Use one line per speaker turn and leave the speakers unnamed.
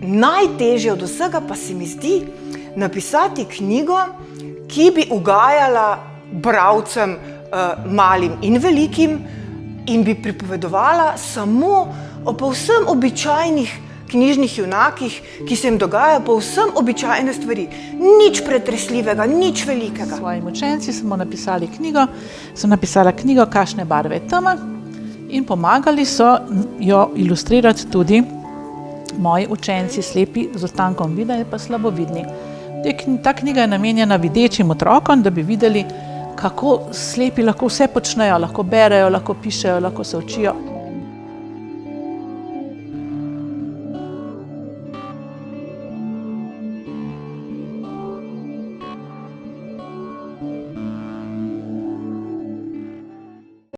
najtežje od vsega pa se mi zdi napisati knjigo, ki bi ugajala bralcem malim in velikim in bi pripovedovala samo o povsem običajnih knjižnih junakih, ki se jim dogajajo povsem običajne stvari. Nič pretresljivega, nič velikega.
S svojimi učenci sem napisala knjigo Kakšne barve je tema in pomagali so jo ilustrirati tudi moji učenci, slepi z ostankom vida in pa slabovidni. Ta knjiga je namenjena videčim otrokom, da bi videli, kako slepi lahko vse počnejo, lahko berejo, lahko pišejo, lahko se učijo.